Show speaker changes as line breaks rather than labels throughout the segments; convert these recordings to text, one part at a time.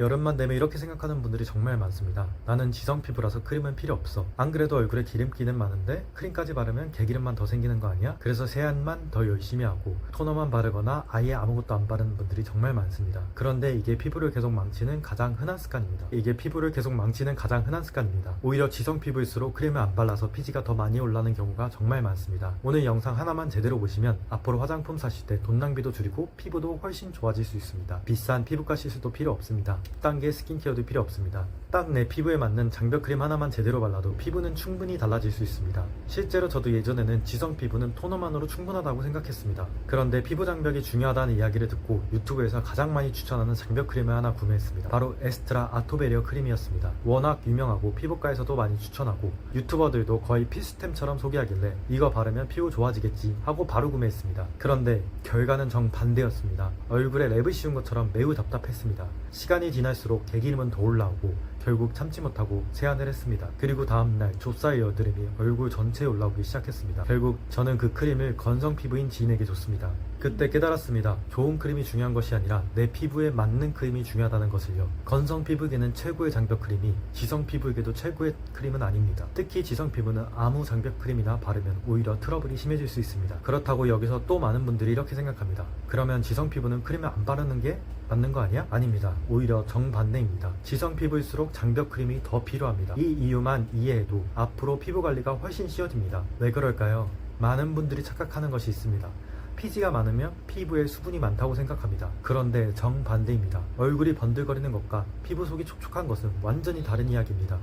여름만 되면 이렇게 생각하는 분들이 정말 많습니다. 나는 지성 피부라서 크림은 필요 없어. 안 그래도 얼굴에 기름기는 많은데 크림까지 바르면 개기름만 더 생기는 거 아니야? 그래서 세안만 더 열심히 하고 토너만 바르거나 아예 아무것도 안 바르는 분들이 정말 많습니다. 그런데 이게 피부를 계속 망치는 가장 흔한 습관입니다. 오히려 지성 피부일수록 크림을 안 발라서 피지가 더 많이 올라오는 경우가 정말 많습니다. 오늘 영상 하나만 제대로 보시면 앞으로 화장품 사실 때 돈 낭비도 줄이고 피부도 훨씬 좋아질 수 있습니다. 비싼 피부과 시술도 필요 없습니다. 10단계 스킨케어도 필요 없습니다. 딱 내 피부에 맞는 장벽 크림 하나만 제대로 발라도 피부는 충분히 달라질 수 있습니다. 실제로 저도 예전에는 지성 피부는 토너만으로 충분하다고 생각했습니다. 그런데 피부 장벽이 중요하다는 이야기를 듣고 유튜브에서 가장 많이 추천하는 장벽 크림을 하나 구매했습니다. 바로 에스트라 아토베리어 크림이었습니다. 워낙 유명하고 피부과에서도 많이 추천하고 유튜버들도 거의 필수템처럼 소개하길래 이거 바르면 피부 좋아지겠지 하고 바로 구매했습니다. 그런데 결과는 정반대였습니다. 얼굴에 랩을 씌운 것처럼 매우 답답했습니다. 시간이 지날수록 개기름은 더 올라오고 결국 참지 못하고 세안을 했습니다. 그리고 다음날 좁쌀 여드름이 얼굴 전체에 올라오기 시작했습니다. 결국 저는 그 크림을 건성 피부인 지인에게 줬습니다. 그때 깨달았습니다. 좋은 크림이 중요한 것이 아니라 내 피부에 맞는 크림이 중요하다는 것을요. 건성 피부에게는 최고의 장벽 크림이 지성 피부에게도 최고의 크림은 아닙니다. 특히 지성 피부는 아무 장벽 크림이나 바르면 오히려 트러블이 심해질 수 있습니다. 그렇다고 여기서 또 많은 분들이 이렇게 생각합니다. 그러면 지성 피부는 크림을 안 바르는 게 맞는 거 아니야? 아닙니다. 오히려 정반대입니다. 지성 피부일수록 장벽 크림이 더 필요합니다. 이 이유만 이해해도 앞으로 피부 관리가 훨씬 쉬워집니다. 왜 그럴까요? 많은 분들이 착각하는 것이 있습니다. 피지가 많으면 피부에 수분이 많다고 생각합니다. 그런데 정반대입니다. 얼굴이 번들거리는 것과 피부 속이 촉촉한 것은 완전히 다른 이야기입니다.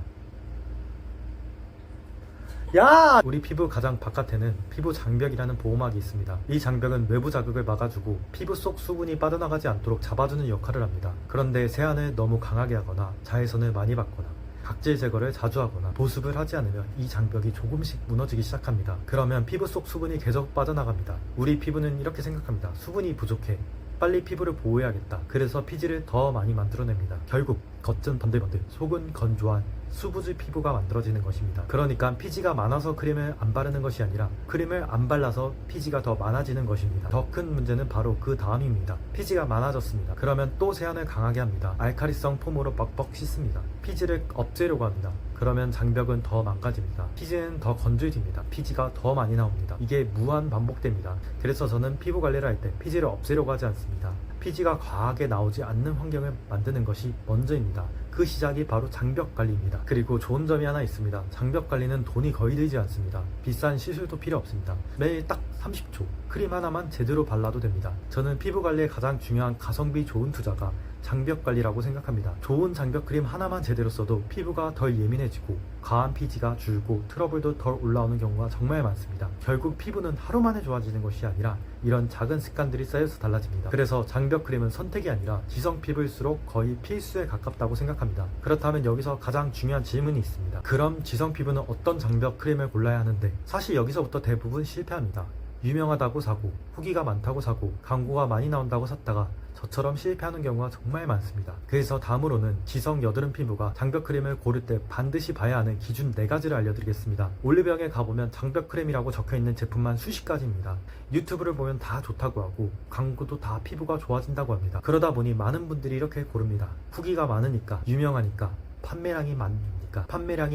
우리 피부 가장 바깥에는 피부 장벽이라는 보호막이 있습니다. 이 장벽은 외부 자극을 막아주고 피부 속 수분이 빠져나가지 않도록 잡아주는 역할을 합니다. 그런데 세안을 너무 강하게 하거나 자외선을 많이 받거나 각질 제거를 자주 하거나 보습을 하지 않으면 이 장벽이 조금씩 무너지기 시작합니다. 그러면 피부 속 수분이 계속 빠져나갑니다. 우리 피부는 이렇게 생각합니다. 수분이 부족해. 빨리 피부를 보호해야겠다. 그래서 피지를 더 많이 만들어냅니다. 결국 겉은 번들번들, 속은 건조한 수부지 피부가 만들어지는 것입니다. 그러니까 피지가 많아서 크림을 안 바르는 것이 아니라 크림을 안 발라서 피지가 더 많아지는 것입니다. 더 큰 문제는 바로 그 다음입니다. 피지가 많아졌습니다. 그러면 또 세안을 강하게 합니다. 알칼리성 폼으로 뻑뻑 씻습니다. 피지를 없애려고 합니다. 그러면 장벽은 더 망가집니다. 피지는 더 건조해집니다. 피지가 더 많이 나옵니다. 이게 무한 반복됩니다. 그래서 저는 피부 관리를 할 때 피지를 없애려고 하지 않습니다. 피지가 과하게 나오지 않는 환경을 만드는 것이 먼저입니다. 그 시작이 바로 장벽 관리입니다. 그리고 좋은 점이 하나 있습니다. 장벽 관리는 돈이 거의 들지 않습니다. 비싼 시술도 필요 없습니다. 매일 딱 30초 크림 하나만 제대로 발라도 됩니다. 저는 피부 관리에 가장 중요한 가성비 좋은 투자가 장벽 관리라고 생각합니다. 좋은 장벽 크림 하나만 제대로 써도 피부가 덜 예민해지고 과한 피지가 줄고 트러블도 덜 올라오는 경우가 정말 많습니다. 결국 피부는 하루 만에 좋아지는 것이 아니라 이런 작은 습관들이 쌓여서 달라집니다. 그래서 장벽 크림은 선택이 아니라 지성 피부일수록 거의 필수에 가깝다고 생각합니다. 그렇다면 여기서 가장 중요한 질문이 있습니다. 그럼 지성 피부는 어떤 장벽 크림을 골라야 하는데, 사실 여기서부터 대부분 실패합니다. 유명하다고 사고 후기가 많다고 사고 광고가 많이 나온다고 샀다가 저처럼 실패하는 경우가 정말 많습니다. 그래서 다음으로는 지성 여드름 피부가 장벽 크림을 고를 때 반드시 봐야 하는 기준 4가지를 알려드리겠습니다. 올리브영에 가보면 장벽 크림이라고 적혀있는 제품만 수십 가지입니다. 유튜브를 보면 다 좋다고 하고 광고도 다 피부가 좋아진다고 합니다. 그러다 보니 많은 분들이 이렇게 고릅니다. 후기가 많으니까, 유명하니까, 판매량이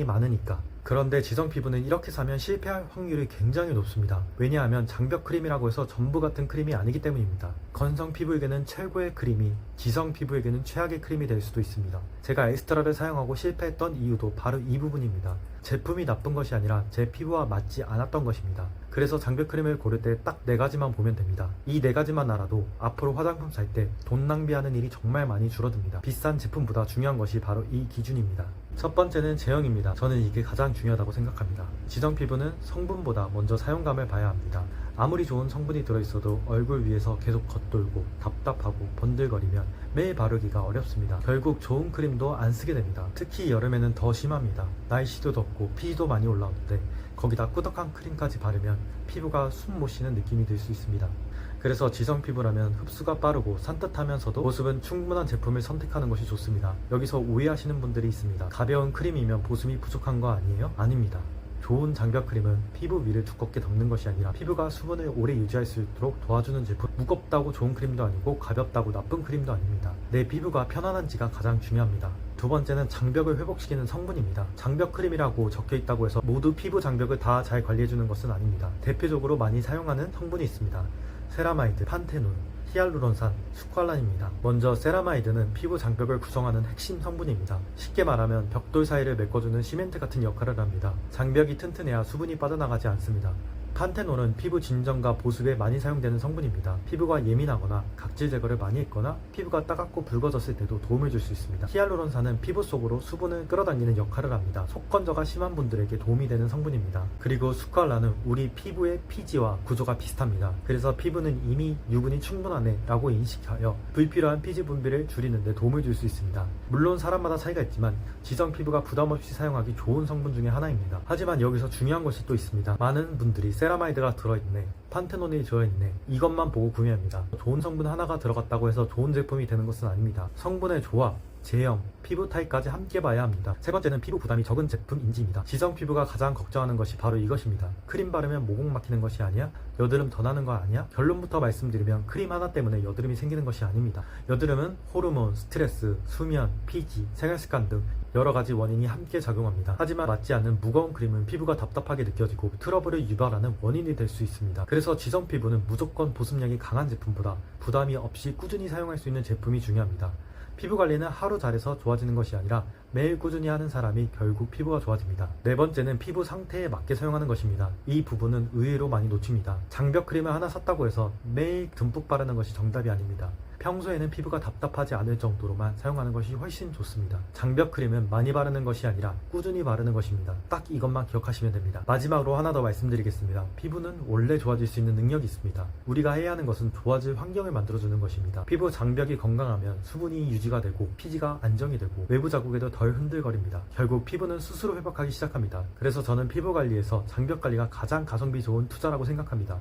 많으니까. 그런데 지성 피부는 이렇게 사면 실패할 확률이 굉장히 높습니다. 왜냐하면 장벽 크림이라고 해서 전부 같은 크림이 아니기 때문입니다. 건성 피부에게는 최고의 크림이 지성 피부에게는 최악의 크림이 될 수도 있습니다. 제가 에스트라를 사용하고 실패했던 이유도 바로 이 부분입니다. 제품이 나쁜 것이 아니라 제 피부와 맞지 않았던 것입니다. 그래서 장벽 크림을 고를 때 딱 4가지만 보면 됩니다. 이 4가지만 알아도 앞으로 화장품 살 때 돈 낭비하는 일이 정말 많이 줄어듭니다. 비싼 제품보다 중요한 것이 바로 이 기준입니다. 첫 번째는 제형입니다. 저는 이게 가장 중요하다고 생각합니다. 지성 피부는 성분보다 먼저 사용감을 봐야 합니다. 아무리 좋은 성분이 들어있어도 얼굴 위에서 계속 겉돌고 답답하고 번들거리면 매일 바르기가 어렵습니다. 결국 좋은 크림도 안 쓰게 됩니다. 특히 여름에는 더 심합니다. 날씨도 덥고 피지도 많이 올라오는데 거기다 꾸덕한 크림까지 바르면 피부가 숨 못 쉬는 느낌이 들 수 있습니다. 그래서 지성 피부라면 흡수가 빠르고 산뜻하면서도 보습은 충분한 제품을 선택하는 것이 좋습니다. 여기서 오해하시는 분들이 있습니다. 가벼운 크림이면 보습이 부족한 거 아니에요? 아닙니다. 좋은 장벽 크림은 피부 위를 두껍게 덮는 것이 아니라 피부가 수분을 오래 유지할 수 있도록 도와주는 제품. 무겁다고 좋은 크림도 아니고 가볍다고 나쁜 크림도 아닙니다. 내 피부가 편안한지가 가장 중요합니다. 두 번째는 장벽을 회복시키는 성분입니다. 장벽 크림이라고 적혀 있다고 해서 모두 피부 장벽을 다 잘 관리해주는 것은 아닙니다. 대표적으로 많이 사용하는 성분이 있습니다. 세라마이드, 판테놀, 히알루론산, 스퀄란입니다. 먼저 세라마이드는 피부 장벽을 구성하는 핵심 성분입니다. 쉽게 말하면 벽돌 사이를 메꿔주는 시멘트 같은 역할을 합니다. 장벽이 튼튼해야 수분이 빠져나가지 않습니다. 판테놀은 피부 진정과 보습에 많이 사용되는 성분입니다. 피부가 예민하거나 각질 제거를 많이 했거나 피부가 따갑고 붉어졌을 때도 도움을 줄 수 있습니다. 히알루론산은 피부 속으로 수분을 끌어당기는 역할을 합니다. 속건조가 심한 분들에게 도움이 되는 성분입니다. 그리고 스퀄란은 우리 피부의 피지와 구조가 비슷합니다. 그래서 피부는 이미 유분이 충분하네 라고 인식하여 불필요한 피지 분비를 줄이는 데 도움을 줄 수 있습니다. 물론 사람마다 차이가 있지만 지성 피부가 부담없이 사용하기 좋은 성분 중에 하나입니다. 하지만 여기서 중요한 것이 또 있습니다. 많은 분들이 세라마이드가 들어있네, 판테놀이 들어있네, 이것만 보고 구매합니다. 좋은 성분 하나가 들어갔다고 해서 좋은 제품이 되는 것은 아닙니다. 성분의 조합, 제형, 피부 타입까지 함께 봐야 합니다. 세 번째는 피부 부담이 적은 제품 인지입니다. 지성 피부가 가장 걱정하는 것이 바로 이것입니다. 크림 바르면 모공 막히는 것이 아니야? 여드름 더 나는 거 아니야? 결론부터 말씀드리면 크림 하나 때문에 여드름이 생기는 것이 아닙니다. 여드름은 호르몬, 스트레스, 수면, 피지, 생활습관 등 여러가지 원인이 함께 작용합니다. 하지만 맞지 않는 무거운 크림은 피부가 답답하게 느껴지고 트러블을 유발하는 원인이 될 수 있습니다. 그래서 지성 피부는 무조건 보습력이 강한 제품보다 부담이 없이 꾸준히 사용할 수 있는 제품이 중요합니다. 피부 관리는 하루 잘해서 좋아지는 것이 아니라 매일 꾸준히 하는 사람이 결국 피부가 좋아집니다. 네 번째는 피부 상태에 맞게 사용하는 것입니다. 이 부분은 의외로 많이 놓칩니다. 장벽 크림을 하나 샀다고 해서 매일 듬뿍 바르는 것이 정답이 아닙니다. 평소에는 피부가 답답하지 않을 정도로만 사용하는 것이 훨씬 좋습니다. 장벽 크림은 많이 바르는 것이 아니라 꾸준히 바르는 것입니다. 딱 이것만 기억하시면 됩니다. 마지막으로 하나 더 말씀드리겠습니다. 피부는 원래 좋아질 수 있는 능력이 있습니다. 우리가 해야 하는 것은 좋아질 환경을 만들어주는 것입니다. 피부 장벽이 건강하면 수분이 유지가 되고 피지가 안정이 되고 외부 자국에도 덜 흔들거립니다. 결국 피부는 스스로 회복하기 시작합니다. 그래서 저는 피부 관리에서 장벽 관리가 가장 가성비 좋은 투자라고 생각합니다.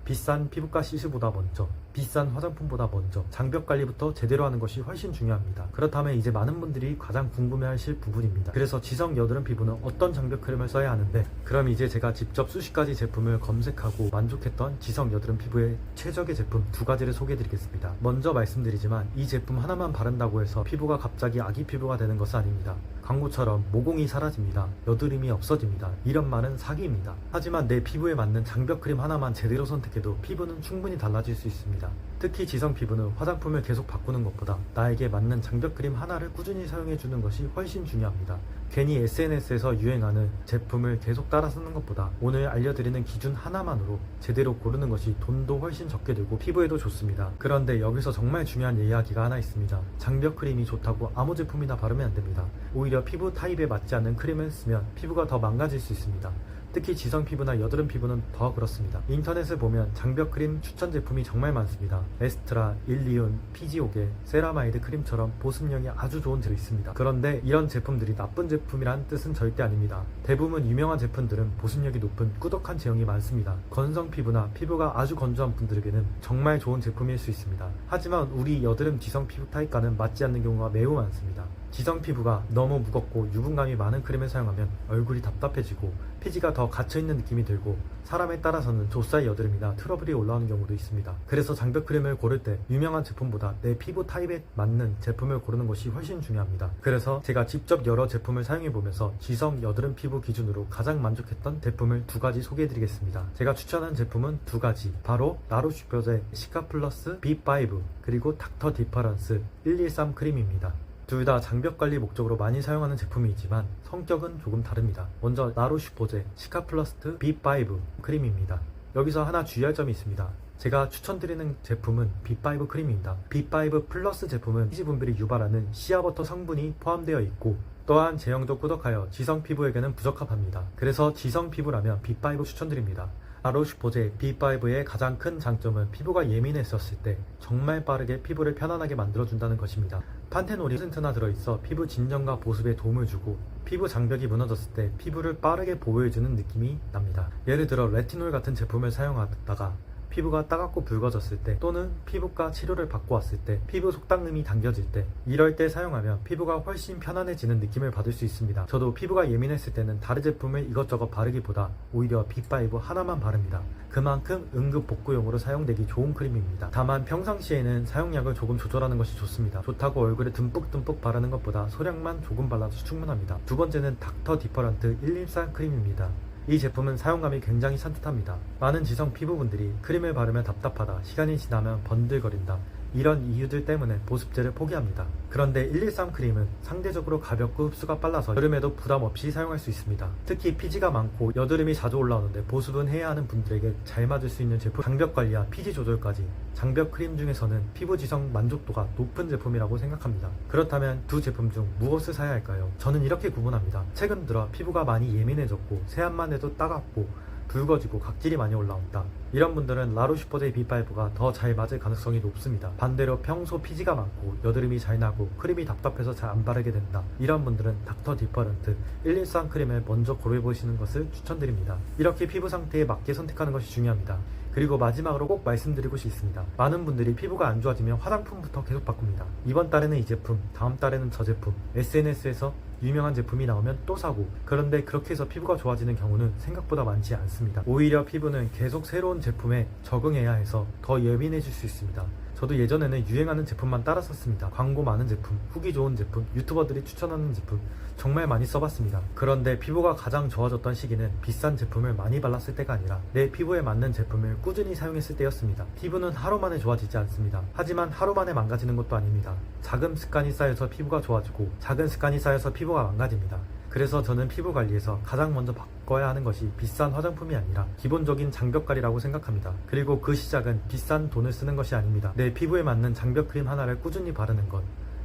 비싼 피부과 시술보다 먼저, 비싼 화장품보다 먼저 장벽 관리부터 제대로 하는 것이 훨씬 중요합니다. 그렇다면 이제 많은 분들이 가장 궁금해하실 부분입니다. 그래서 지성 여드름 피부는 어떤 장벽 크림을 써야 하는데, 그럼 이제 제가 직접 수십 가지 제품을 검색하고 만족했던 지성 여드름 피부의 최적의 제품 두 가지를 소개해드리겠습니다. 먼저 말씀드리지만 이 제품 하나만 바른다고 해서 피부가 갑자기 아기 피부가 되는 것은 아닙니다. 광고처럼 모공이 사라집니다, 여드름이 없어집니다, 이런 말은 사기입니다. 하지만 내 피부에 맞는 장벽 크림 하나만 제대로 선택해도 피부는 충분히 달라질 수 있습니다. 특히 지성 피부는 화장품을 계속 바꾸는 것보다 나에게 맞는 장벽 크림 하나를 꾸준히 사용해주는 것이 훨씬 중요합니다. 괜히 SNS에서 유행하는 제품을 계속 따라 쓰는 것보다 오늘 알려드리는 기준 하나만으로 제대로 고르는 것이 돈도 훨씬 적게 들고 피부에도 좋습니다. 그런데 여기서 정말 중요한 이야기가 하나 있습니다. 장벽 크림이 좋다고 아무 제품이나 바르면 안 됩니다. 오히려 피부 타입에 맞지 않는 크림을 쓰면 피부가 더 망가질 수 있습니다. 특히 지성 피부나 여드름 피부는 더 그렇습니다. 인터넷을 보면 장벽 크림 추천 제품이 정말 많습니다. 에스트라, 일리온, 피지오게, 세라마이드 크림처럼 보습력이 아주 좋은 제품이 있습니다. 그런데 이런 제품들이 나쁜 제품이란 뜻은 절대 아닙니다. 대부분 유명한 제품들은 보습력이 높은 꾸덕한 제형이 많습니다. 건성 피부나 피부가 아주 건조한 분들에게는 정말 좋은 제품일 수 있습니다. 하지만 우리 여드름 지성 피부 타입과는 맞지 않는 경우가 매우 많습니다. 지성 피부가 너무 무겁고 유분감이 많은 크림을 사용하면 얼굴이 답답해지고 피지가 더 갇혀있는 느낌이 들고 사람에 따라서는 좁쌀 여드름이나 트러블이 올라오는 경우도 있습니다. 그래서 장벽 크림을 고를 때 유명한 제품보다 내 피부 타입에 맞는 제품을 고르는 것이 훨씬 중요합니다. 그래서 제가 직접 여러 제품을 사용해보면서 지성 여드름 피부 기준으로 가장 만족했던 제품을 두 가지 소개해드리겠습니다. 제가 추천한 제품은 두 가지, 바로 라로슈포제 시카플러스 B5 그리고 닥터 디퍼런스 113 크림입니다. 둘 다 장벽 관리 목적으로 많이 사용하는 제품이지만 성격은 조금 다릅니다. 먼저 라로슈포제 시카플러스 B5 크림입니다. 여기서 하나 주의할 점이 있습니다. 제가 추천드리는 제품은 B5 크림입니다. B5 플러스 제품은 피지 분비를 유발하는 시아버터 성분이 포함되어 있고 또한 제형도 꾸덕하여 지성 피부에게는 부적합합니다. 그래서 지성 피부라면 B5 추천드립니다. 라로슈포제 B5의 가장 큰 장점은 피부가 예민했었을 때 정말 빠르게 피부를 편안하게 만들어준다는 것입니다. 판테놀이 1%나 들어있어 피부 진정과 보습에 도움을 주고 피부 장벽이 무너졌을 때 피부를 빠르게 보호해주는 느낌이 납니다. 예를 들어 레티놀 같은 제품을 사용하다가 피부가 따갑고 붉어졌을 때 또는 피부과 치료를 받고 왔을 때 피부 속당름이 당겨질 때 이럴 때 사용하면 피부가 훨씬 편안해지는 느낌을 받을 수 있습니다. 저도 피부가 예민했을 때는 다른 제품을 이것저것 바르기보다 오히려 B5 하나만 바릅니다. 그만큼 응급 복구용으로 사용되기 좋은 크림입니다. 다만 평상시에는 사용량을 조금 조절하는 것이 좋습니다. 좋다고 얼굴에 듬뿍듬뿍 바르는 것보다 소량만 조금 발라도 충분합니다. 두 번째는 닥터 디퍼런트 113 크림입니다. 이 제품은 사용감이 굉장히 산뜻합니다. 많은 지성 피부분들이 크림을 바르면 답답하다, 시간이 지나면 번들거린다, 이런 이유들 때문에 보습제를 포기합니다. 그런데 113 크림은 상대적으로 가볍고 흡수가 빨라서 여름에도 부담 없이 사용할 수 있습니다. 특히 피지가 많고 여드름이 자주 올라오는데 보습은 해야 하는 분들에게 잘 맞을 수 있는 제품, 장벽 관리와 피지 조절까지 장벽 크림 중에서는 피부 지성 만족도가 높은 제품이라고 생각합니다. 그렇다면 두 제품 중 무엇을 사야 할까요? 저는 이렇게 구분합니다. 최근 들어 피부가 많이 예민해졌고 세안만 해도 따갑고 붉어지고 각질이 많이 올라온다, 이런 분들은 라로슈퍼제이 B5가 더 잘 맞을 가능성이 높습니다. 반대로 평소 피지가 많고 여드름이 잘 나고 크림이 답답해서 잘 안 바르게 된다, 이런 분들은 닥터 디퍼런트 113 크림을 먼저 고려해보시는 것을 추천드립니다. 이렇게 피부 상태에 맞게 선택하는 것이 중요합니다. 그리고 마지막으로 꼭 말씀드리고 싶습니다. 많은 분들이 피부가 안 좋아지면 화장품부터 계속 바꿉니다. 이번 달에는 이 제품, 다음 달에는 저 제품, SNS에서 유명한 제품이 나오면 또 사고, 그런데 그렇게 해서 피부가 좋아지는 경우는 생각보다 많지 않습니다. 오히려 피부는 계속 새로운 제품에 적응해야 해서 더 예민해질 수 있습니다. 저도 예전에는 유행하는 제품만 따라 썼습니다. 광고 많은 제품, 후기 좋은 제품, 유튜버들이 추천하는 제품 정말 많이 써봤습니다. 그런데 피부가 가장 좋아졌던 시기는 비싼 제품을 많이 발랐을 때가 아니라 내 피부에 맞는 제품을 꾸준히 사용했을 때였습니다. 피부는 하루 만에 좋아지지 않습니다. 하지만 하루 만에 망가지는 것도 아닙니다. 작은 습관이 쌓여서 피부가 좋아지고 작은 습관이 쌓여서 피부가 망가집니다. 그래서 저는 피부 관리에서 가장 먼저 바꿔야 하는 것이 비싼 화장품이 아니라 기본적인 장벽관리라고 생각합니다. 그리고 그 시작은 비싼 돈을 쓰는 것이 아닙니다. 내 피부에 맞는 장벽 크림 하나를 꾸준히 바르는 것,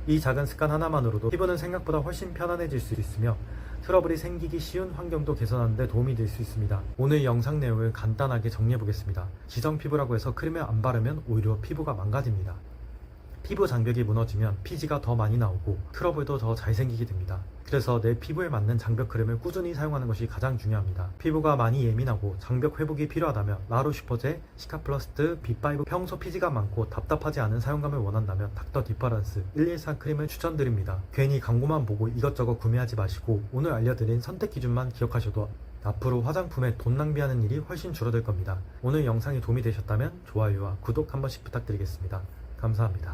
이 작은 습관 하나만으로도 피부는 생각보다 훨씬 편안해질 수 있으며 트러블이 생기기 쉬운 환경도 개선하는 데 도움이 될 수 있습니다. 오늘 영상 내용을 간단하게 정리해 보겠습니다. 지성 피부라고 해서 크림을 안 바르면 오히려 피부가 망가집니다. 피부 장벽이 무너지면 피지가 더 많이 나오고 트러블도 더 잘 생기게 됩니다. 그래서 내 피부에 맞는 장벽 크림을 꾸준히 사용하는 것이 가장 중요합니다. 피부가 많이 예민하고 장벽 회복이 필요하다면 라로슈퍼제, 시카플러스트, B5, 평소 피지가 많고 답답하지 않은 사용감을 원한다면 닥터 디퍼런스 113 크림을 추천드립니다. 괜히 광고만 보고 이것저것 구매하지 마시고 오늘 알려드린 선택 기준만 기억하셔도 앞으로 화장품에 돈 낭비하는 일이 훨씬 줄어들 겁니다. 오늘 영상이 도움이 되셨다면 좋아요와 구독 한 번씩 부탁드리겠습니다. 감사합니다.